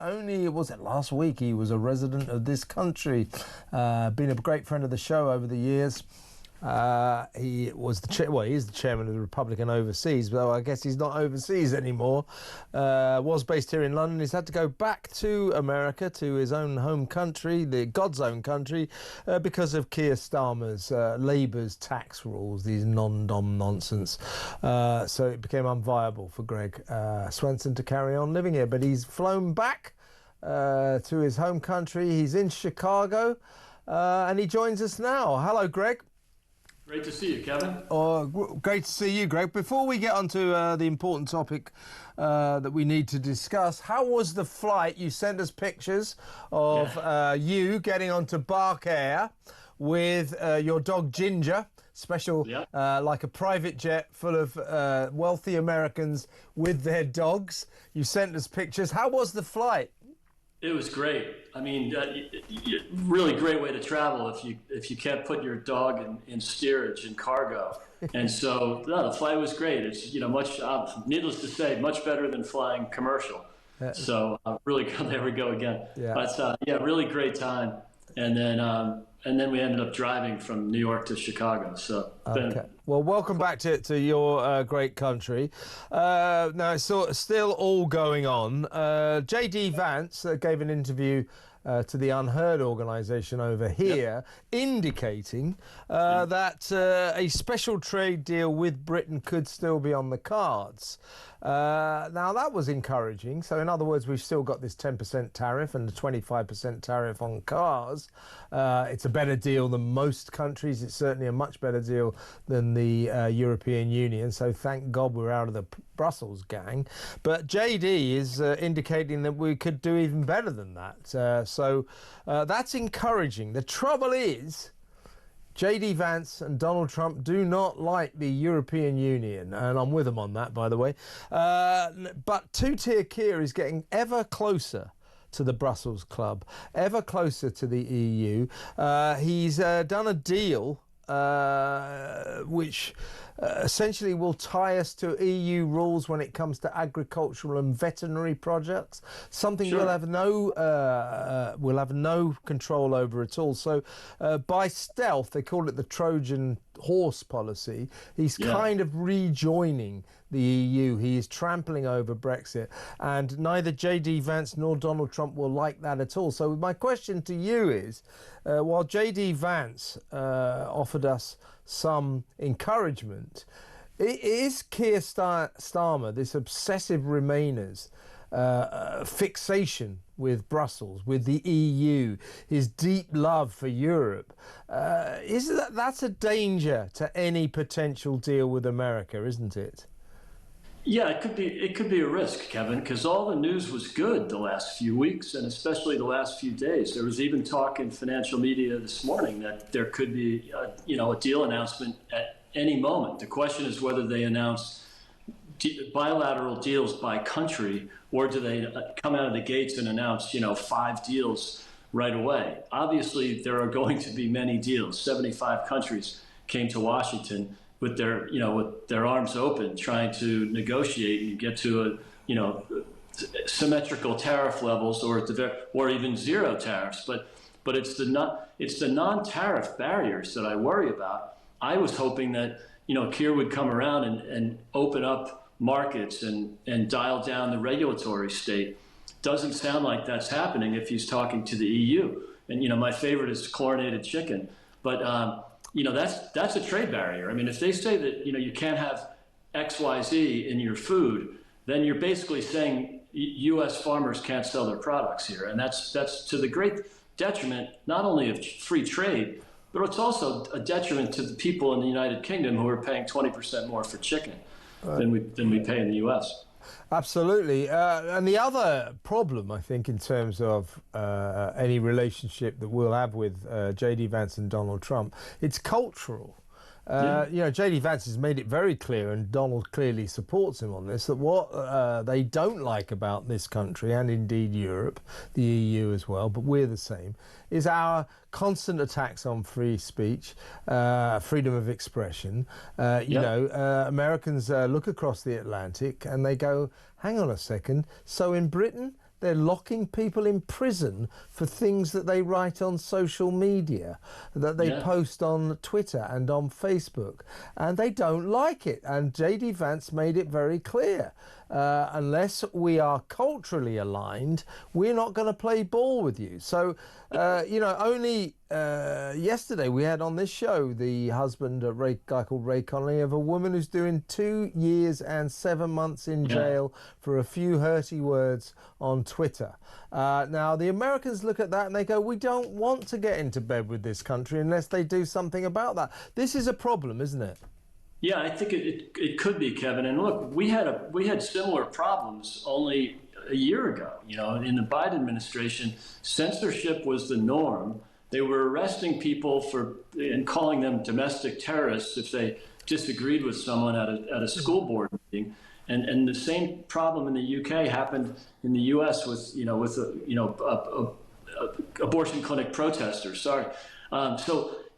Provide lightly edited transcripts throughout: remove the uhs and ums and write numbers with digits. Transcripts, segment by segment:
only, was it last week, he was a resident of this country. Been a great friend of the show over the years. He was he's the chairman of the Republican overseas, but I guess he's not overseas anymore. Was based here in London. He's had to go back to America, to his own home country, God's own country, because of Keir Starmer's Labour's tax rules, these non-dom nonsense. So it became unviable for Greg Swenson to carry on living here. But he's flown back to his home country. He's in Chicago, and he joins us now. Hello, Greg. Great to see you, Kevin. Oh, great to see you, Greg. Before we get on to the important topic that we need to discuss, how was the flight? You sent us pictures of you getting onto Bark Air with your dog Ginger, special, like a private jet full of wealthy Americans with their dogs. You sent us pictures. How was the flight? It was great. I mean, really great way to travel if you can't put your dog in steerage and cargo. And so the flight was great. It's much needless to say, much better than flying commercial. So really there we go again. Yeah. But really great time. And then we ended up driving from New York to Chicago. So okay. Well, welcome back to your great country. Now, it's still all going on. J.D. Vance gave an interview to the Unheard organisation over here, indicating that a special trade deal with Britain could still be on the cards. Now, that was encouraging. So, in other words, we've still got this 10% tariff and the 25% tariff on cars. It's a better deal than most countries. It's certainly a much better deal than the European Union. So, thank God we're out of the Brussels gang. But JD is indicating that we could do even better than that. So that's encouraging. The trouble is, J.D. Vance and Donald Trump do not like the European Union, and I'm with them on that, by the way. But two-tier Keir is getting ever closer to the Brussels club, ever closer to the EU. He's done a deal which essentially will tie us to EU rules when it comes to agricultural and veterinary projects, something we'll have no control over at all. So by stealth, they call it the Trojan horse policy. He's kind of rejoining the EU. He is trampling over Brexit, and neither J.D. Vance nor Donald Trump will like that at all. So my question to you is, while J.D. Vance offered us some encouragement, is Keir Starmer, this obsessive Remainers fixation with Brussels, with the EU, his deep love for Europe, that's a danger to any potential deal with America, isn't it? Yeah, it could be a risk, Kevin, because all the news was good the last few weeks, and especially the last few days. There was even talk in financial media this morning that there could be a deal announcement at any moment. The question is whether they announce bilateral deals by country, or do they come out of the gates and announce 5 deals right away. Obviously, there are going to be many deals. 75 countries came to Washington with their arms open, trying to negotiate and get to symmetrical tariff levels, or even zero tariffs. But it's the non-tariff barriers that I worry about. I was hoping that Keir would come around and open up markets and dial down the regulatory state. Doesn't sound like that's happening if he's talking to the EU. And my favorite is chlorinated chicken, but that's a trade barrier. I mean, if they say that you can't have XYZ in your food, then you're basically saying U.S. farmers can't sell their products here, and that's to the great detriment not only of free trade, but it's also a detriment to the people in the United Kingdom who are paying 20% more for chicken than we pay in the U.S. Absolutely. And the other problem, I think, in terms of any relationship that we'll have with J.D. Vance and Donald Trump, it's cultural. J.D. Vance has made it very clear, and Donald clearly supports him on this, that what they don't like about this country, and indeed Europe, the EU as well, but we're the same, is our constant attacks on free speech, freedom of expression. Americans look across the Atlantic and they go, hang on a second, so in Britain, they're locking people in prison for things that they write on social media, that they post on Twitter and on Facebook, and they don't like it. And JD Vance made it very clear. Unless we are culturally aligned, we're not going to play ball with you. So, only yesterday we had on this show the husband, a guy called Ray Connolly, of a woman who's doing 2 years and 7 months in jail for a few hurty words on Twitter. Now, the Americans look at that and they go, we don't want to get into bed with this country unless they do something about that. This is a problem, isn't it? Yeah, I think it could be, Kevin. And look, we had similar problems only a year ago. In the Biden administration, censorship was the norm. They were arresting people and calling them domestic terrorists if they disagreed with someone at a school board meeting. And the same problem in the UK happened in the US with abortion clinic protesters. Sorry.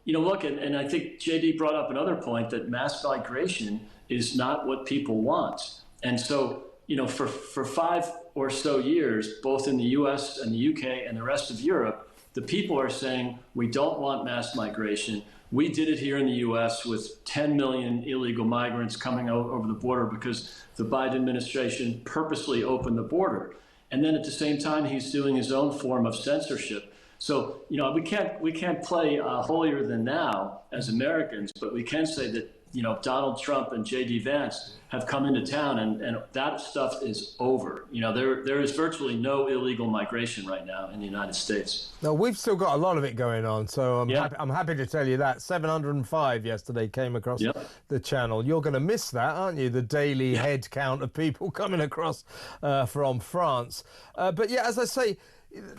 Look, and I think JD brought up another point, that mass migration is not what people want. And so, for 5 or so years, both in the US and the UK and the rest of Europe, the people are saying, we don't want mass migration. We did it here in the US with 10 million illegal migrants coming over the border because the Biden administration purposely opened the border. And then at the same time, he's doing his own form of censorship. So, we can't play holier than thou as Americans, but we can say that, Donald Trump and J.D. Vance have come into town, and that stuff is over. There is virtually no illegal migration right now in the United States. No, we've still got a lot of it going on, so I'm happy to tell you that. 705 yesterday came across the channel. You're going to miss that, aren't you? The daily head count of people coming across from France. But yeah, as I say,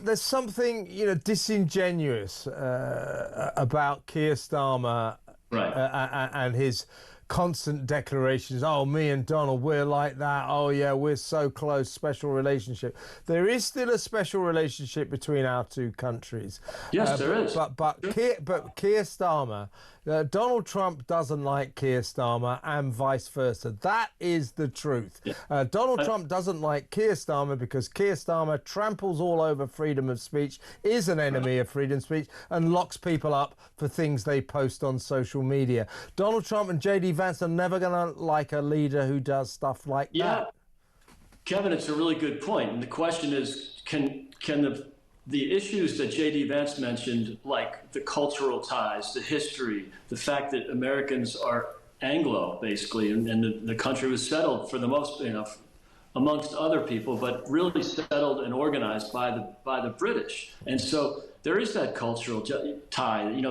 there's something, disingenuous about Keir Starmer and his constant declarations. Oh, me and Donald, we're like that. Oh, yeah, we're so close, special relationship. There is still a special relationship between our two countries. Yes, there is. But Keir Starmer, Donald Trump doesn't like Keir Starmer and vice versa. That is the truth. Donald Trump doesn't like Keir Starmer because Keir Starmer tramples all over freedom of speech, is an enemy of freedom of speech, and locks people up for things they post on social media. Donald Trump and J.D. Vance are never going to like a leader who does stuff like that. Kevin, it's a really good point. And the question is, can the issues that J.D. Vance mentioned, like the cultural ties, the history, the fact that Americans are Anglo, basically, and the country was settled for the most, amongst other people, but really settled and organized by the British. And so there is that cultural tie.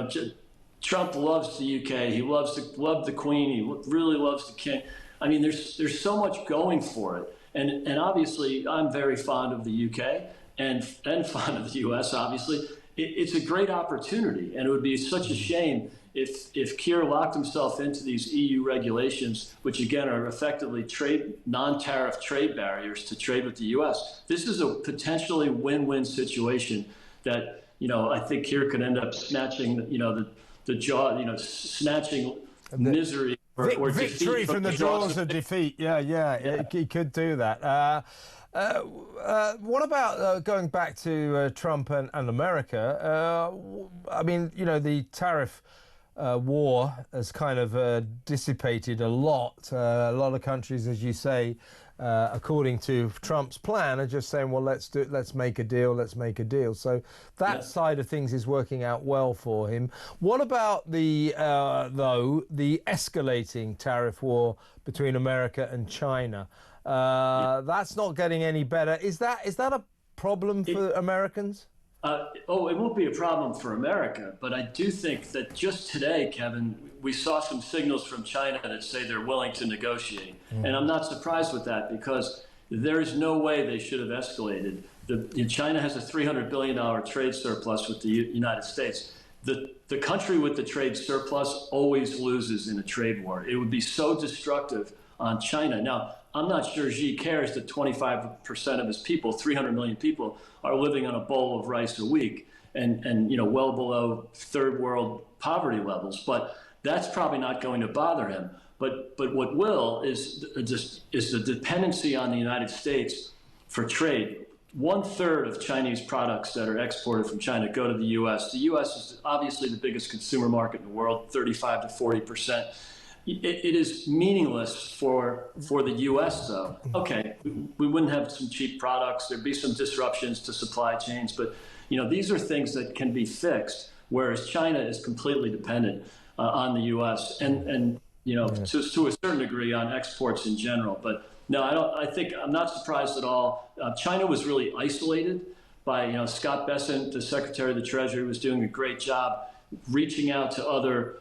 Trump loves the UK. He loved the Queen. He really loves the King. I mean, there's so much going for it. And obviously, I'm very fond of the UK and fond of the US, obviously. It's a great opportunity, and it would be such a shame if Keir locked himself into these EU regulations, which again are effectively non-tariff trade barriers to trade with the US. This is a potentially win-win situation that, I think Keir could end up snatching, the jaw, snatching misery or victory from the jaws of defeat. He could do that. What about going back to Trump and America? I mean, the tariff war has kind of dissipated a lot. A lot of countries, as you say, according to Trump's plan, are just saying, well, let's make a deal. So that side of things is working out well for him. What about the escalating tariff war between America and China? That's not getting any better. Is that a problem for Americans? It won't be a problem for America, but I do think that just today, Kevin, we saw some signals from China that say they're willing to negotiate. And I'm not surprised with that, because there is no way they should have escalated. China has a $300 billion trade surplus with the United States. The country with the trade surplus always loses in a trade war. It would be so destructive on China. Now, I'm not sure Xi cares that 25% of his people, 300 million people, are living on a bowl of rice a week and well below third world poverty levels. But that's probably not going to bother him. But what will is the dependency on the United States for trade. 1/3 of Chinese products that are exported from China go to the U.S. The U.S. is obviously the biggest consumer market in the world, 35 to 40%. It is meaningless for the U.S. though. Okay, we wouldn't have some cheap products. There'd be some disruptions to supply chains, but these are things that can be fixed. Whereas China is completely dependent on the U.S. and to a certain degree on exports in general. But no, I'm not surprised at all. China was really isolated by Scott Bessent, the Secretary of the Treasury, was doing a great job reaching out to other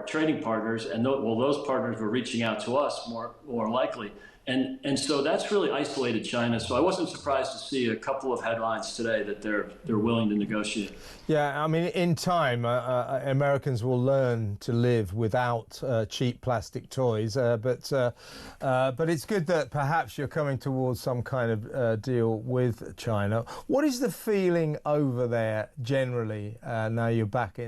trading partners, and those partners were reaching out to us more likely, and so that's really isolated China. So I wasn't surprised to see a couple of headlines today that they're willing to negotiate. Yeah, I mean, in time, Americans will learn to live without cheap plastic toys. But it's good that perhaps you're coming towards some kind of deal with China. What is the feeling over there generally, now you're back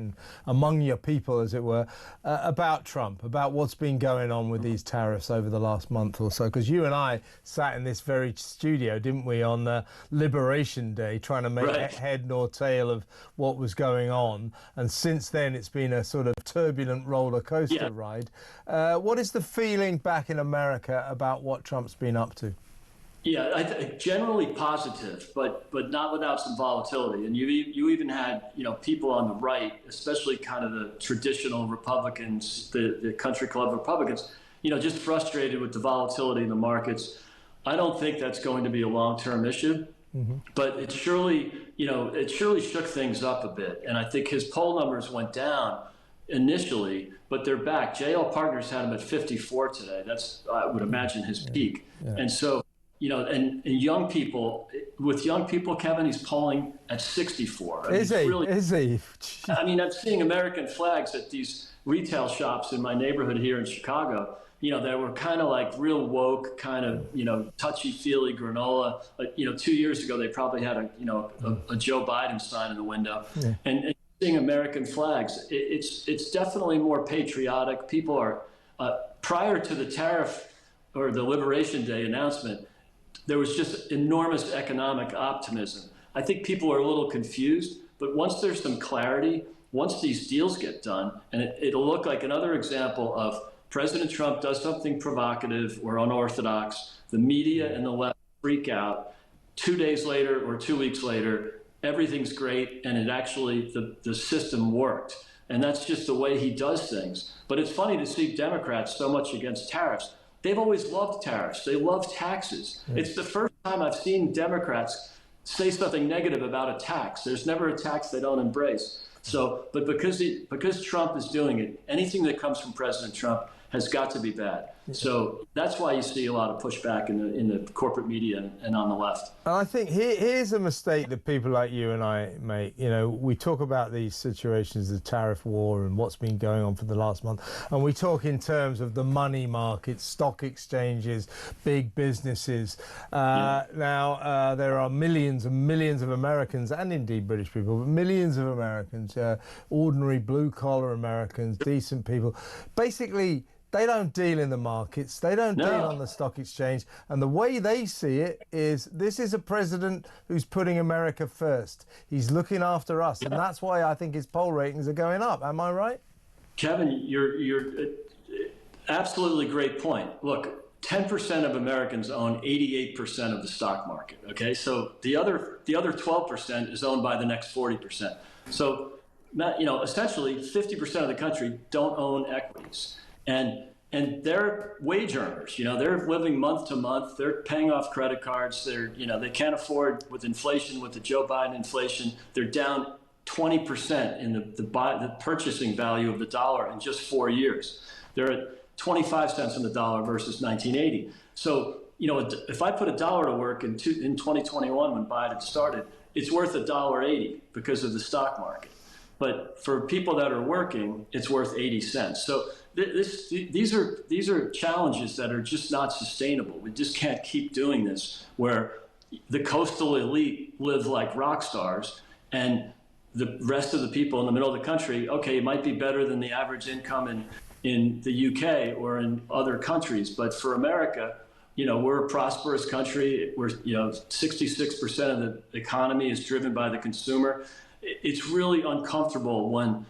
among your people, as it were, about Trump, about what's been going on with these tariffs over the last month or so? Because you and I sat in this very studio, didn't we, on Liberation Day, trying to make head nor tail of what was going on, and since then it's been a sort of turbulent roller coaster ride. What is the feeling back in America about what Trump's been up to? Yeah, generally positive, but not without some volatility. And you even had people on the right, especially kind of the traditional Republicans, the country club Republicans, just frustrated with the volatility in the markets. I don't think that's going to be a long-term issue. Mm-hmm. But it surely shook things up a bit. And I think his poll numbers went down initially, but they're back. JL Partners had him at 54 today. That's, I would imagine, his peak. Yeah. And so, and young people, Kevin, he's polling at 64. Is he? I mean, I'm seeing American flags at these retail shops in my neighborhood here in Chicago. That were kind of like real woke, kind of, touchy-feely granola. 2 years ago, they probably had a Joe Biden sign in the window. Yeah. And seeing American flags, it's definitely more patriotic. People are, prior to the tariff or the Liberation Day announcement, there was just enormous economic optimism. I think people are a little confused, but once there's some clarity, once these deals get done, and it'll look like another example of President Trump does something provocative or unorthodox, the media and the left freak out. 2 days later or 2 weeks later, everything's great, and it actually, the system worked. And that's just the way he does things. But it's funny to see Democrats so much against tariffs. They've always loved tariffs. They love taxes. Yeah. It's the first time I've seen Democrats say something negative about a tax. There's never a tax they don't embrace. So, but because Trump is doing it, anything that comes from President Trump has got to be bad. So that's why you see a lot of pushback in the corporate media and on the left. And I think here's a mistake that people like you and I make. We talk about these situations, the tariff war and what's been going on for the last month, and we talk in terms of the money markets, stock exchanges, big businesses. Now, there are millions and millions of Americans, and indeed British people, but millions of Americans, ordinary blue-collar Americans, decent people. Basically, they don't deal in the markets. They don't deal on the stock exchange. And the way they see it is, this is a president who's putting America first. He's looking after us. And that's why I think his poll ratings are going up. Am I right? Kevin, you're absolutely great point. Look, 10% of Americans own 88% of the stock market. Okay, so the other 12% is owned by the next 40%. So, essentially 50% of the country don't own equities. And they're wage earners, they're living month to month, they're paying off credit cards, they can't afford with inflation, with the Joe Biden inflation, they're down 20% in the purchasing value of the dollar in just 4 years. They're at 25 cents on the dollar versus 1980. So, if I put $1 to work in 2021 when Biden started, it's worth $1.80 because of the stock market. But for people that are working, it's worth 80 cents. So these are challenges that are just not sustainable. We just can't keep doing this, where the coastal elite live like rock stars, and the rest of the people in the middle of the country, okay, it might be better than the average income in the UK or in other countries, but for America, we're a prosperous country. We're, 66% of the economy is driven by the consumer. It's really uncomfortable when,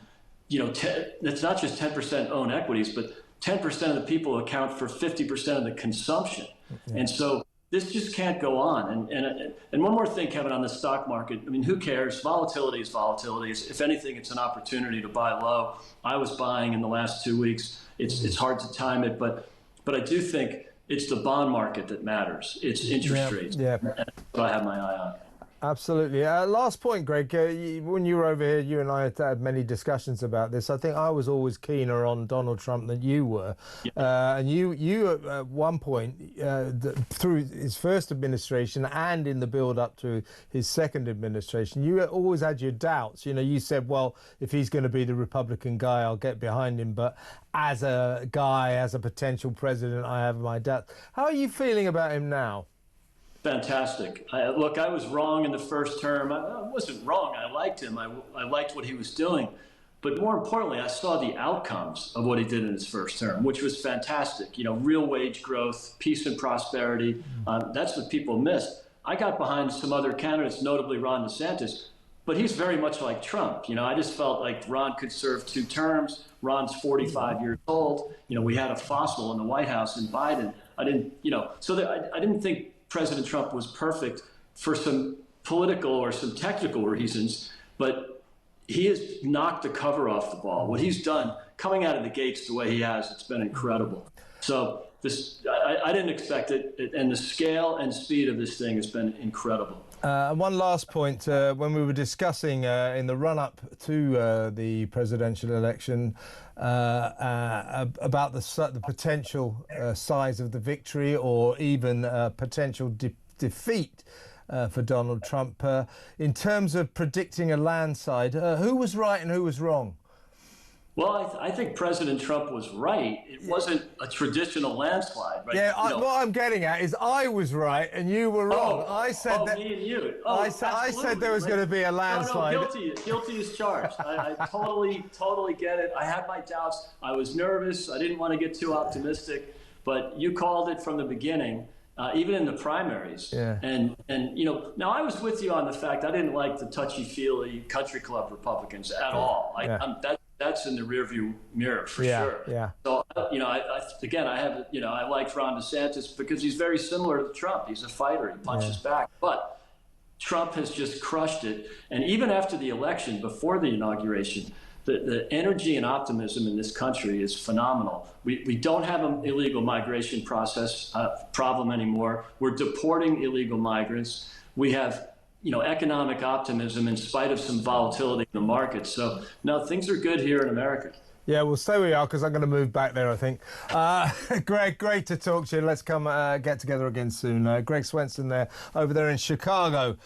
it's not just 10% own equities, but 10% of the people account for 50% of the consumption. Yeah. And so this just can't go on. And one more thing, Kevin, on the stock market. I mean, who cares? Volatility is volatility. If anything, it's an opportunity to buy low. I was buying in the last 2 weeks. It's hard to time it, but I do think it's the bond market that matters. It's interest rates. Yeah. That's what I have my eye on. Absolutely. Last point, Greg. When you were over here, you and I had many discussions about this. I think I was always keener on Donald Trump than you were. Yeah. And you at one point, through his first administration and in the build-up to his second administration, you always had your doubts. You said, well, if he's going to be the Republican guy, I'll get behind him. But as a guy, as a potential president, I have my doubts. How are you feeling about him now? Fantastic. Look, I was wrong in the first term. I wasn't wrong. I liked him. I liked what he was doing. But more importantly, I saw the outcomes of what he did in his first term, which was fantastic. Real wage growth, peace and prosperity. That's what people missed. I got behind some other candidates, notably Ron DeSantis, but he's very much like Trump. I just felt like Ron could serve 2 terms. Ron's 45 years old. We had a fossil in the White House in Biden. I didn't think President Trump was perfect for some political or some technical reasons, but he has knocked the cover off the ball. What he's done coming out of the gates the way he has, it's been incredible. So I didn't expect it, and the scale and speed of this thing has been incredible. One last point, when we were discussing in the run-up to the presidential election about the potential size of the victory or even potential defeat for Donald Trump, in terms of predicting a landslide, who was right and who was wrong? Well, I think President Trump was right. It wasn't a traditional landslide, right? Yeah, what I'm getting at is I was right and you were wrong. I said that. Me and you. I said there was going to be a landslide. No, guilty as charged. I totally get it. I had my doubts. I was nervous. I didn't want to get too optimistic, but you called it from the beginning. Even in the primaries. Yeah. And now I was with you on the fact I didn't like the touchy-feely country club Republicans at all. That's in the rearview mirror for sure. Yeah. So I liked Ron DeSantis because he's very similar to Trump. He's a fighter. He punches back. But Trump has just crushed it. And even after the election, before the inauguration, the energy and optimism in this country is phenomenal. We don't have an illegal migration process problem anymore. We're deporting illegal migrants. We have economic optimism in spite of some volatility in the market. So, no, things are good here in America. Yeah, we'll stay where we are because I'm going to move back there, I think. Greg, great to talk to you. Let's come get together again soon. Greg Swenson there, over there in Chicago.